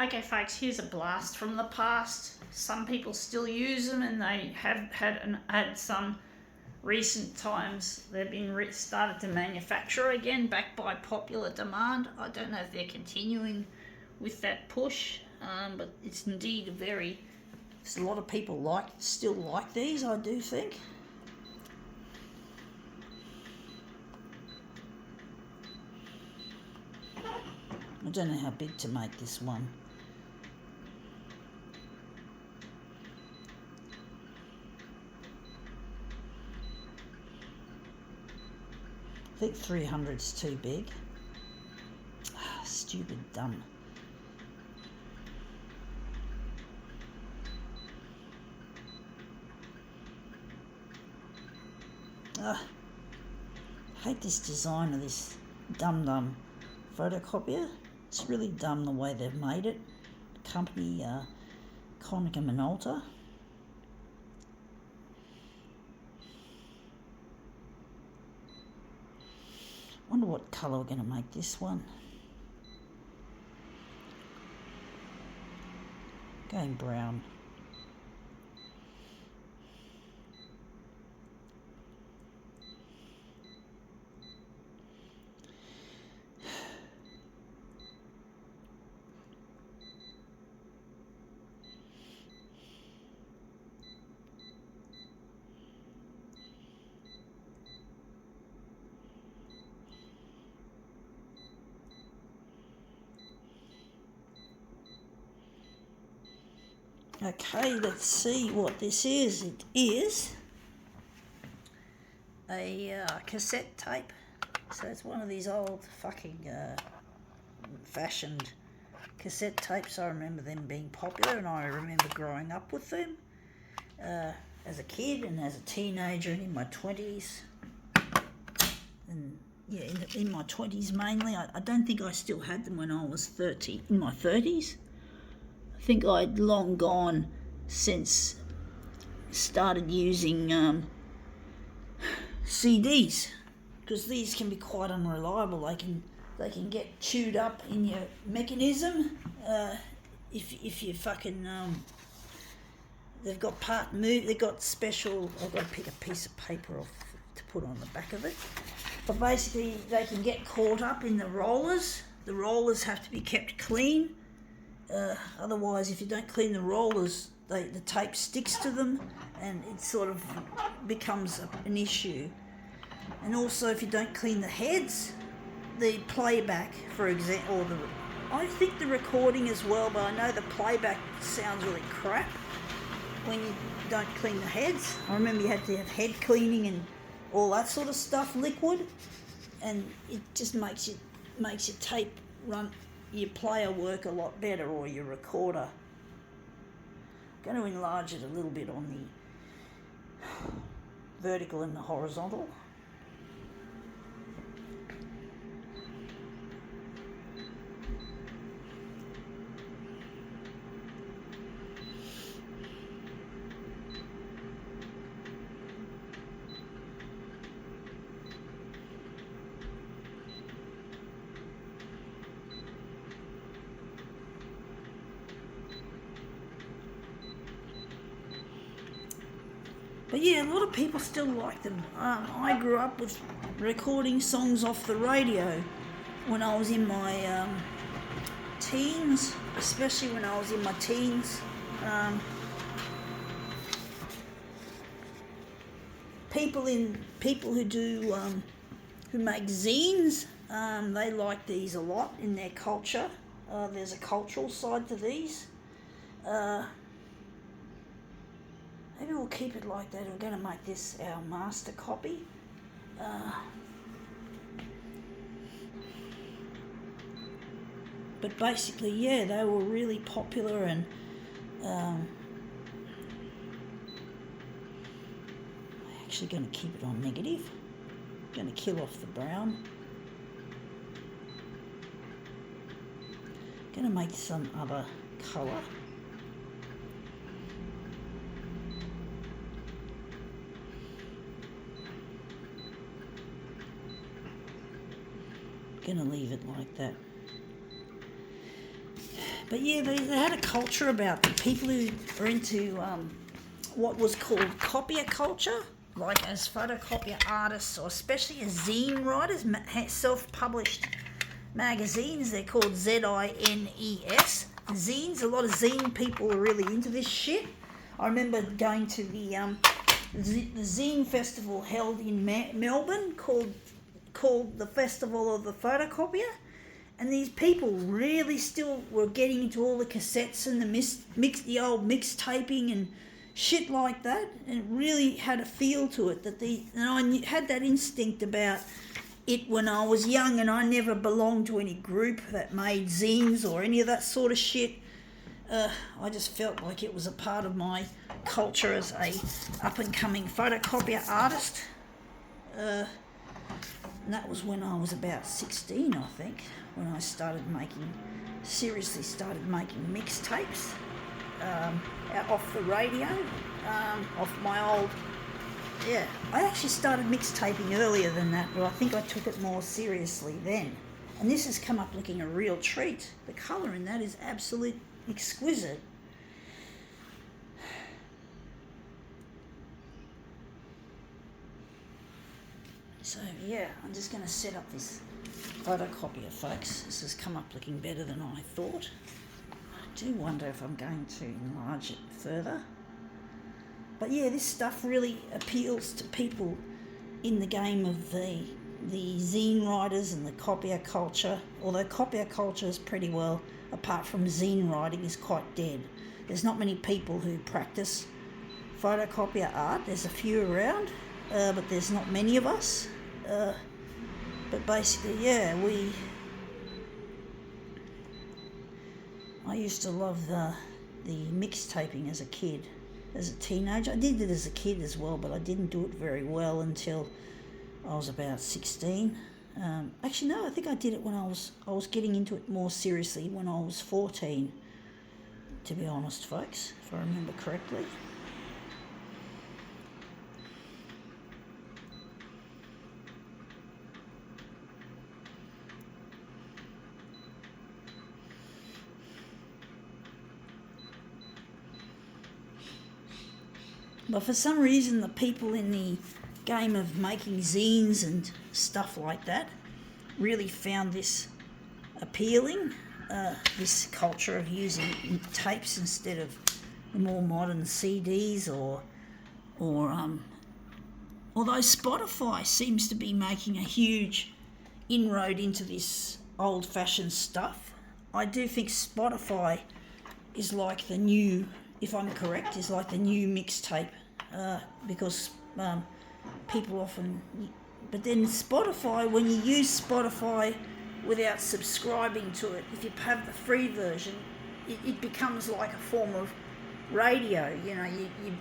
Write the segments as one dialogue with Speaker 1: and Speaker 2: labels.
Speaker 1: Okay, folks, here's a blast from the past. Some people still use them, and they have had some recent times. They've been started to manufacture again, backed by popular demand. I don't know if they're continuing with that push, but it's indeed there's a lot of people still like these, I do think. I don't know how big to make this one. I think 300's too big. Stupid, dumb. I hate this design of this dumb photocopier. It's really dumb the way they've made it. Company Konica Minolta. Wonder what colour we're going to make this one. Going brown. Okay, let's see what this is. It is a cassette tape. So it's one of these old fucking fashioned cassette tapes. I remember them being popular, and I remember growing up with them as a kid and as a teenager and in my 20s. And yeah, in my 20s mainly. I don't think I still had them when I was in my 30s. I think I'd long gone since started using CDs, because these can be quite unreliable. They can get chewed up in your mechanism if you fucking they've got special. I've got to pick a piece of paper off to put on the back of it. But basically, they can get caught up in the rollers. The rollers have to be kept clean. Otherwise, if you don't clean the rollers, the tape sticks to them, and it sort of becomes an issue. And also, if you don't clean the heads, the playback, for example, I think the recording as well, but I know the playback sounds really crap when you don't clean the heads. I remember you had to have head cleaning and all that sort of stuff, liquid, and it just makes your tape run, your player work a lot better, or your recorder. I'm going to enlarge it a little bit on the vertical and the horizontal. But yeah, a lot of people still like them. I grew up with recording songs off the radio when I was in my teens, especially when I was in my teens. People who make zines, they like these a lot in their culture. There's a cultural side to these. Maybe we'll keep it like that. We're going to make this our master copy. But basically, yeah, they were really popular, and I'm actually going to keep it on negative. I'm going to kill off the brown. I'm going to make some other colour. Gonna leave it like that. But yeah, they had a culture about the people who are into what was called copier culture, like as photocopier artists, or especially as zine writers, self-published magazines. They're called ZINES. Zines. A lot of zine people are really into this shit. I remember going to the zine festival held in Melbourne called the Festival of the Photocopier, and these people really still were getting into all the cassettes and the old mixtaping and shit like that, and it really had a feel to it. And I had that instinct about it when I was young, and I never belonged to any group that made zines or any of that sort of shit. I just felt like it was a part of my culture as a up-and-coming photocopier artist. And that was when I was about 16, I think, when I seriously started making mixtapes off the radio, off my old... Yeah, I actually started mixtaping earlier than that, but I think I took it more seriously then. And this has come up looking a real treat. The colour in that is absolutely exquisite. So yeah, I'm just going to set up this photocopier, folks. This has come up looking better than I thought. I do wonder if I'm going to enlarge it further. But yeah, this stuff really appeals to people in the game of the zine writers and the copier culture, although copier culture is pretty well, apart from zine writing, is quite dead. There's not many people who practice photocopier art. There's a few around, but there's not many of us. But basically, yeah, I used to love the mixtaping as a kid. As a teenager, I did it as a kid as well, but I didn't do it very well until I was about 16. Actually, no, I think I did it when I was getting into it more seriously when I was 14, to be honest, folks, if I remember correctly. But for some reason, the people in the game of making zines and stuff like that really found this appealing, this culture of using tapes instead of the more modern CDs although Spotify seems to be making a huge inroad into this old-fashioned stuff. I do think Spotify is like the new, if I'm correct, is like the new mixtape, because people often... But then Spotify, when you use Spotify without subscribing to it, if you have the free version, it becomes like a form of radio. You know,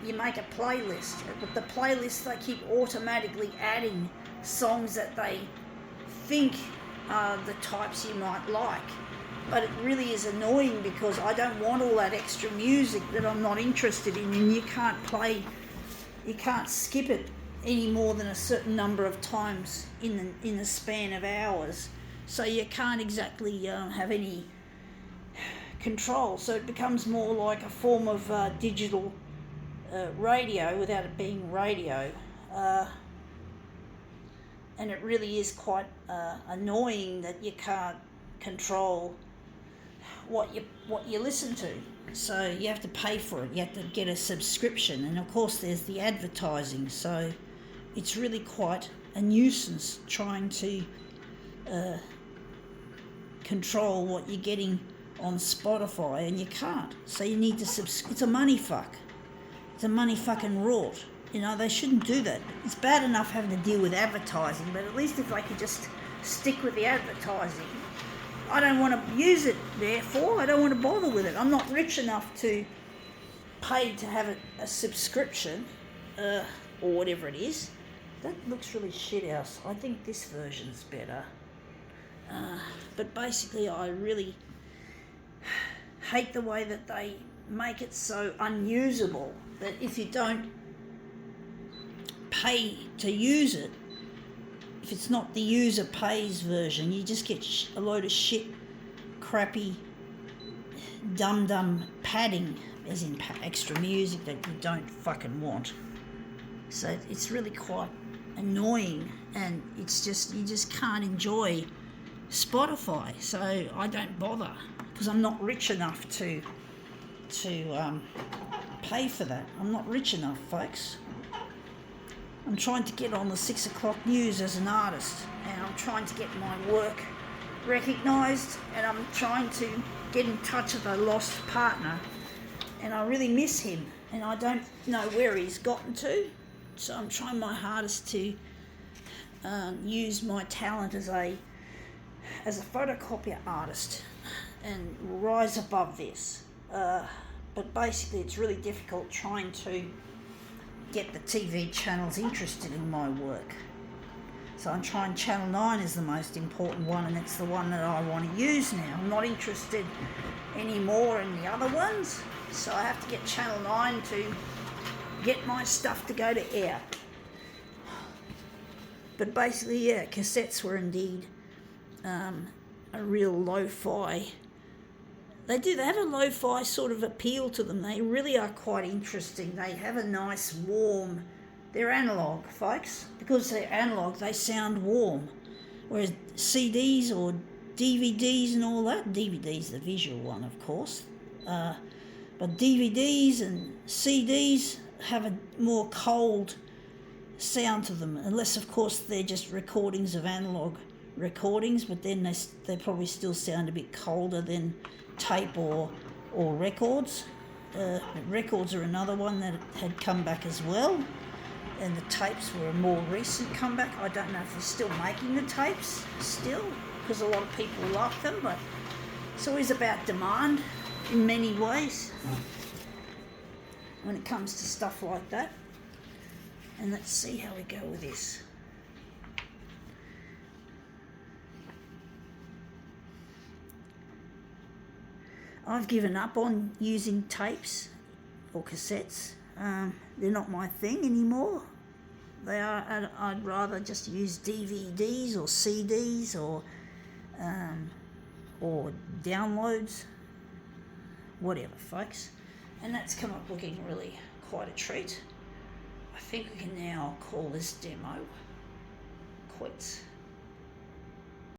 Speaker 1: you make a playlist, but the playlist, they keep automatically adding songs that they think are the types you might like. But it really is annoying because I don't want all that extra music that I'm not interested in, and you can't skip it any more than a certain number of times in the span of hours. So you can't exactly have any control. So it becomes more like a form of digital radio without it being radio. And it really is quite annoying that you can't control what you listen to. So you have to pay for it. You have to get a subscription, and of course there's the advertising. So it's really quite a nuisance trying to control what you're getting on Spotify, and you can't. So you need to it's a money fuck. It's a money fucking rort. You know, they shouldn't do that. It's bad enough having to deal with advertising, but at least if they could just stick with the advertising. I don't want to use it, therefore. I don't want to bother with it. I'm not rich enough to pay to have a subscription, or whatever it is. That looks really shit house. I think this version's better. But basically, I really hate the way that they make it so unusable that if you don't pay to use it, if it's not the user pays version, you just get a load of shit, crappy dum padding, as in extra music that you don't fucking want. So it's really quite annoying, and it's just, you just can't enjoy Spotify. So I don't bother, because I'm not rich enough to pay for that. I'm not rich enough, folks. I'm trying to get on the 6 o'clock news as an artist, and I'm trying to get my work recognised, and I'm trying to get in touch with a lost partner, and I really miss him, and I don't know where he's gotten to. So I'm trying my hardest to use my talent as a photocopier artist and rise above this. But basically it's really difficult trying to get the TV channels interested in my work. So I'm trying Channel 9 is the most important one, and it's the one that I want to use now. I'm not interested anymore in the other ones, so I have to get Channel 9 to get my stuff to go to air. But basically, yeah, cassettes were indeed a real lo-fi. They have a lo-fi sort of appeal to them. They really are quite interesting. They have a nice warm, they're analog, folks. Because they're analog, they sound warm. Whereas CDs or DVDs and all that, DVD's the visual one, of course. But DVDs and CDs have a more cold sound to them, unless of course they're just recordings of analog recordings, but then they probably still sound a bit colder than tape or records. Records are another one that had come back as well, and the tapes were a more recent comeback. I don't know if they're still making the tapes still, because a lot of people like them, but it's always about demand in many ways when it comes to stuff like that. And let's see how we go with this. I've given up on using tapes or cassettes. They're not my thing anymore. They are. I'd rather just use DVDs or CDs or downloads, whatever, folks. And that's come up looking really quite a treat. I think we can now call this demo quits.